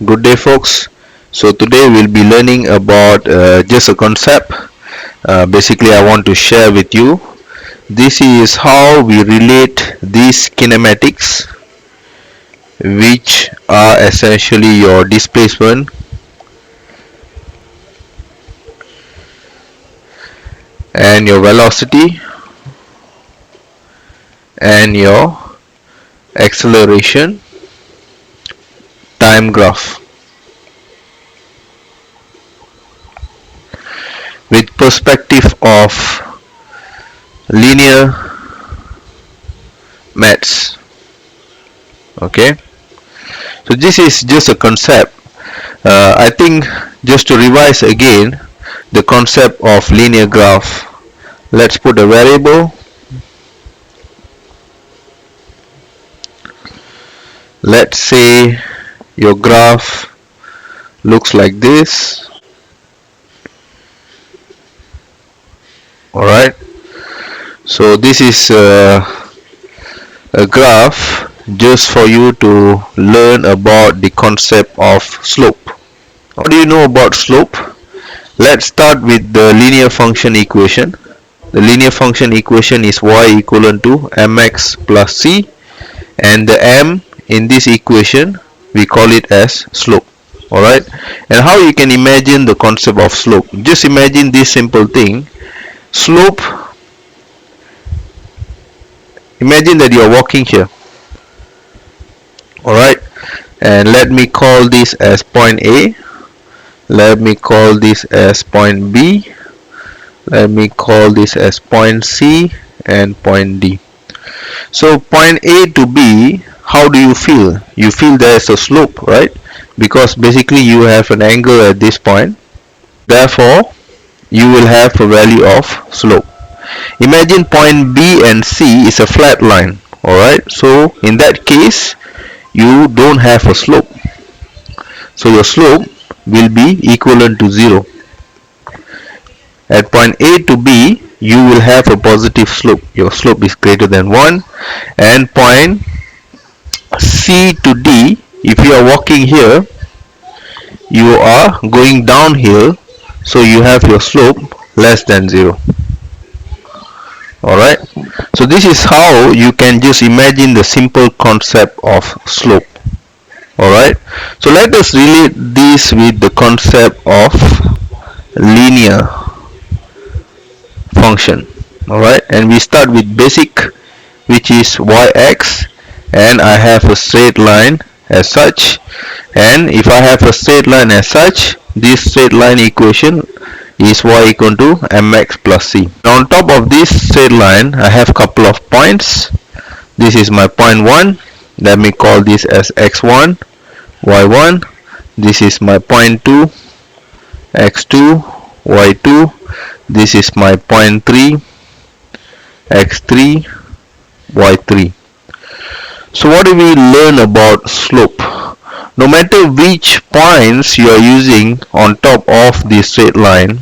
Good day, folks. So today we'll be learning about just a concept. Basically, I want to share with you. This is how we relate these kinematics, which are essentially your displacement and your velocity and your acceleration time graph with perspective of linear maths. Okay, so this is just a concept. I think just to revise again the concept of linear graph, let's put a variable. Let's say your graph looks like this. Alright, so this is a graph just for you to learn about the concept of slope. What do you know about slope? Let's start with the linear function equation. The linear function equation is y equivalent to mx plus c, and the m in this equation we call it as slope. Alright, and how you can imagine the concept of slope? Just imagine this simple thing. Slope, imagine that you are walking here. Alright, and let me call this as point A, let me call this as point B, let me call this as point C and point D. So point A to B, how do you feel? You feel there is a slope, right? Because basically you have an angle at this point, therefore you will have a value of slope. Imagine point B and C is a flat line. Alright, so in that case you don't have a slope, so your slope will be equivalent to 0. At point A to B you will have a positive slope, your slope is greater than 1. And point C to D, if you are walking here, you are going downhill, so you have your slope less than 0. Alright, so this is how you can just imagine the simple concept of slope. Alright, so let us relate this with the concept of linear function. Alright, and we start with basic, which is yx, and I have a straight line as such, and if I have a straight line as such, this straight line equation is y equal to mx plus c. Now on top of this straight line I have couple of points. This is my point 1, let me call this as x1, y1. This is my point 2, x2, y2. This is my point 3, x3, y3. So what do we learn about slope? No matter which points you are using on top of the straight line,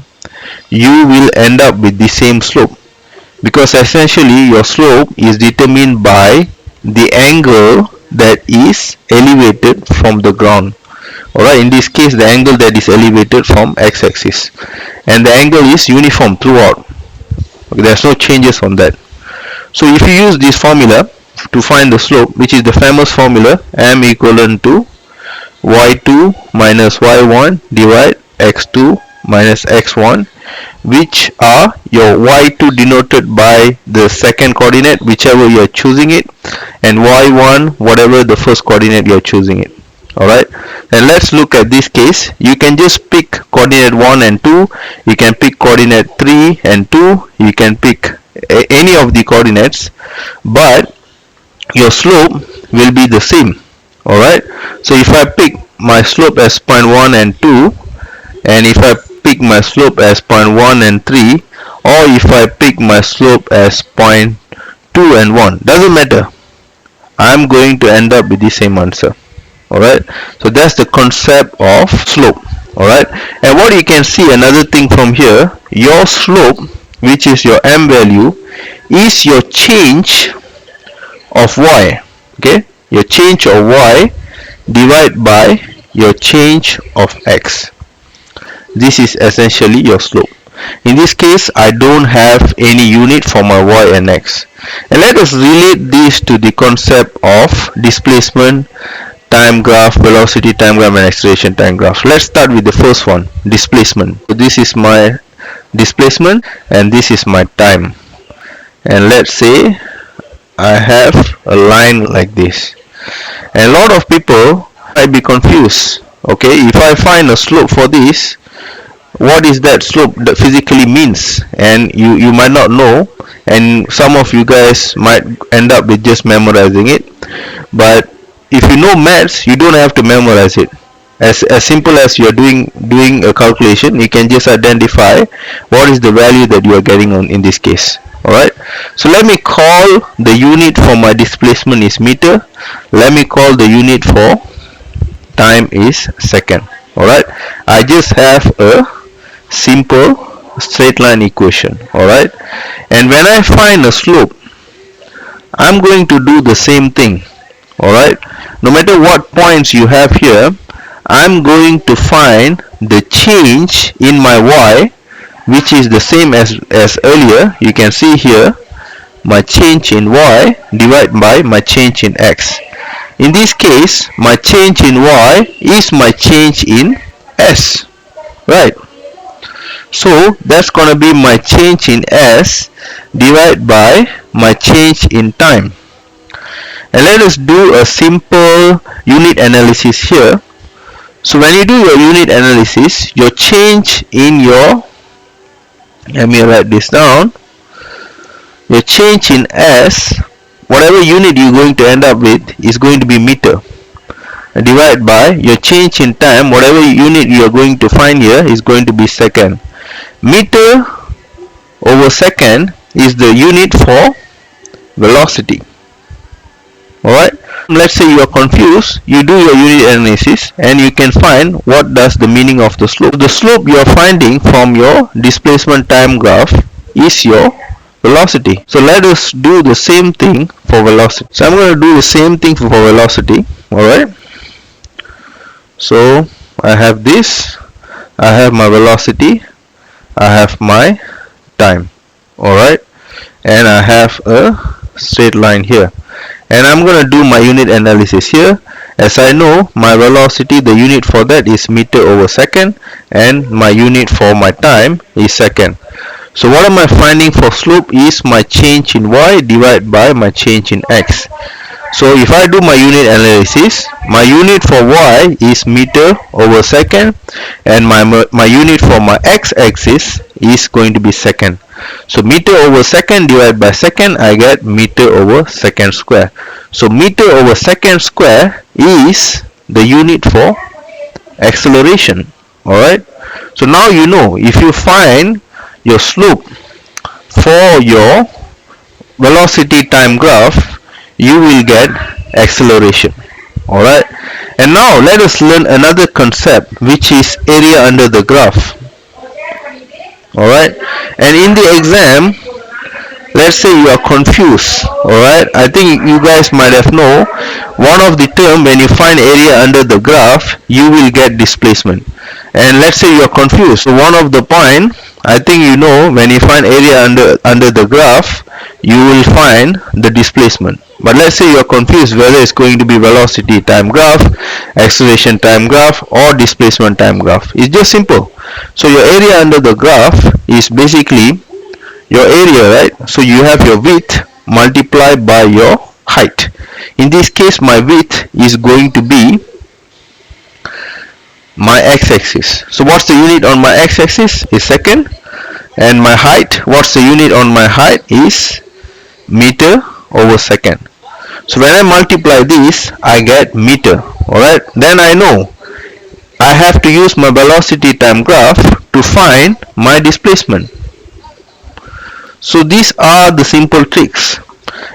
you will end up with the same slope, because essentially your slope is determined by the angle that is elevated from the ground. Alright, in this case the angle that is elevated from x-axis, and the angle is uniform throughout. Okay, there's no changes on that. So if you use this formula to find the slope, which is the famous formula m equivalent to y2 minus y1 divide x2 minus x1, which are your y2 denoted by the second coordinate, whichever you are choosing it, and y1 whatever the first coordinate you are choosing it. Alright, and let's look at this case. You can just pick coordinate 1 and 2, you can pick coordinate 3 and 2, you can pick any of the coordinates, but your slope will be the same. Alright, so if I pick my slope as point 1 and 2, and if I pick my slope as point 1 and 3, or if I pick my slope as point 2 and 1, doesn't matter, I'm going to end up with the same answer. Alright, so that's the concept of slope. Alright, and what you can see, another thing from here, your slope, which is your m value, is your change of y. Okay, your change of y divided by your change of x. This is essentially your slope. In this case, I don't have any unit for my y and x. And let us relate this to the concept of displacement time graph, velocity time graph, and acceleration time graph. Let's start with the first one, displacement. So this is my displacement and this is my time. And let's say I have a line like this. And a lot of people might be confused. Okay, if I find a slope for this, what is that slope that physically means? And you might not know, and some of you guys might end up with just memorizing it. But if you know maths, you don't have to memorize it. As simple as you're doing a calculation, you can just identify what is the value that you are getting on in this case. Alright, so let me call the unit for my displacement is meter. Let me call the unit for time is second. Alright, I just have a simple straight line equation. Alright, and when I find a slope, I'm going to do the same thing. Alright, no matter what points you have here, I'm going to find the change in my y, which is the same as earlier. You can see here my change in y divided by my change in x. In this case, my change in y is my change in s, right? So that's gonna be my change in s divided by my change in time. And let us do a simple unit analysis here. So when you do your unit analysis, your change in your, let me write this down, your change in s, whatever unit you're going to end up with is going to be meter, divided by your change in time, whatever unit you are going to find here is going to be second. Meter over second is the unit for velocity. Alright, let's say you are confused, you do your unit analysis and you can find what does the meaning of the slope. The slope you are finding from your displacement time graph is your velocity. So let us do the same thing for velocity. So I'm going to do the same thing for velocity. Alright, so I have this, I have my velocity, I have my time. Alright, and I have a straight line here. And I'm going to do my unit analysis here. As I know, my velocity, the unit for that is meter over second, and my unit for my time is second. So what am I finding for slope is my change in y divided by my change in x. So if I do my unit analysis, my unit for y is meter over second, and my unit for my x-axis is going to be second. So meter over second divided by second, I get meter over second square. So meter over second square is the unit for acceleration. Alright, so now you know, if you find your slope for your velocity time graph, you will get acceleration. Alright, and now let us learn another concept, which is area under the graph. Alright, and in the exam, let's say you are confused. Alright, I think you guys might have known one of the term, when you find area under the graph, you will get displacement. And let's say you are confused. So one of the point, I think you know, when you find area under the graph, you will find the displacement. But let's say you are confused whether it's going to be velocity time graph, acceleration time graph, or displacement time graph. It's just simple. So your area under the graph is basically your area, right? So you have your width multiplied by your height. In this case, my width is going to be my x-axis. So what's the unit on my x-axis is second, and my height, what's the unit on my height is meter over second. So when I multiply this, I get meter. Alright, then I know I have to use my velocity time graph to find my displacement. So these are the simple tricks.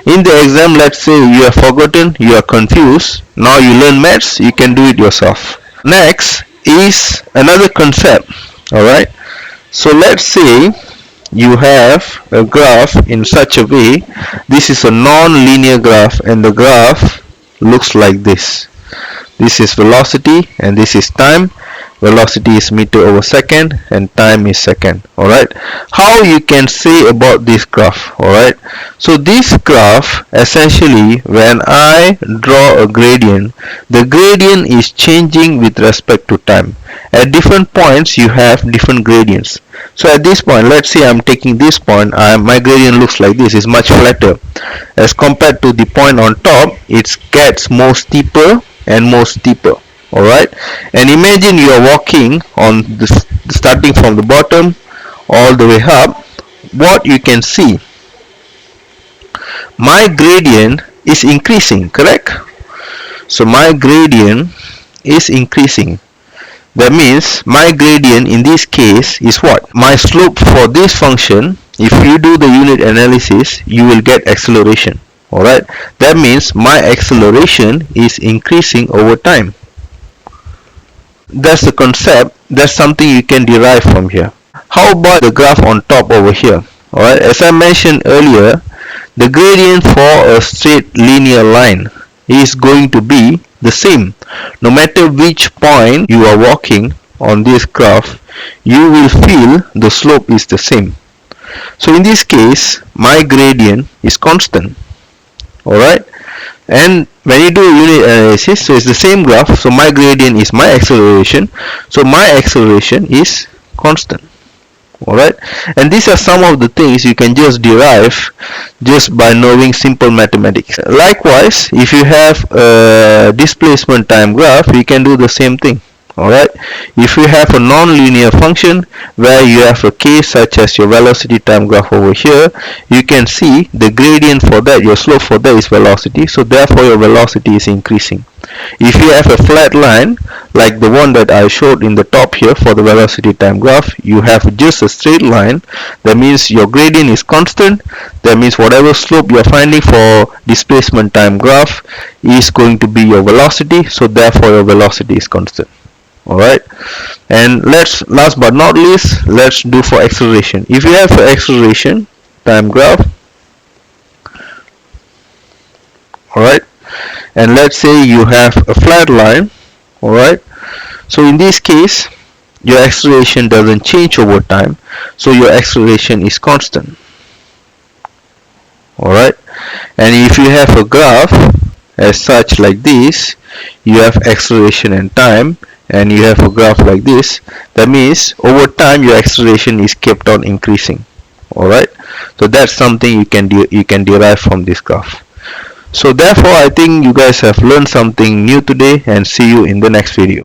In the exam, let's say you have forgotten, you are confused, now you learn maths, you can do it yourself. Next is another concept. Alright, so let's say you have a graph in such a way, this is a non-linear graph, and the graph looks like this. This is velocity and this is time. Velocity is meter over second and time is second. Alright, how you can say about this graph? Alright, so this graph, essentially when I draw a gradient, the gradient is changing with respect to time. At different points you have different gradients. So at this point, let's say I'm taking this point, my gradient looks like this. It's much flatter as compared to the point on top. It gets more steeper and more steeper. Alright, and imagine you are walking on this, starting from the bottom all the way up. What you can see, my gradient is increasing, correct? So my gradient is increasing. That means my gradient in this case is what? My slope for this function, if you do the unit analysis, you will get acceleration. Alright, that means my acceleration is increasing over time. That's the concept. That's something you can derive from here. How about the graph on top over here? Alright, as I mentioned earlier, the gradient for a straight linear line is going to be the same. No matter which point you are walking on this graph, you will feel the slope is the same. So in this case, my gradient is constant. Alright, and when you do unit analysis, so it's the same graph, so my gradient is my acceleration, so my acceleration is constant. Alright, and these are some of the things you can just derive just by knowing simple mathematics. Likewise, if you have a displacement time graph, you can do the same thing. Alright, if you have a non-linear function where you have a case such as your velocity time graph over here, you can see the gradient for that, your slope for that is velocity, so therefore your velocity is increasing. If you have a flat line like the one that I showed in the top here for the velocity time graph, you have just a straight line. That means your gradient is constant. That means whatever slope you are finding for displacement time graph is going to be your velocity, so therefore your velocity is constant. Alright, and last but not least, let's do for acceleration. If you have an acceleration time graph, alright, and let's say you have a flat line, alright, so in this case your acceleration doesn't change over time, so your acceleration is constant. Alright, and if you have a graph as such like this, you have acceleration and time, and you have a graph like this, that means over time your acceleration is kept on increasing. Alright, so that's something you can derive from this graph. So therefore I think you guys have learned something new today, and see you in the next video.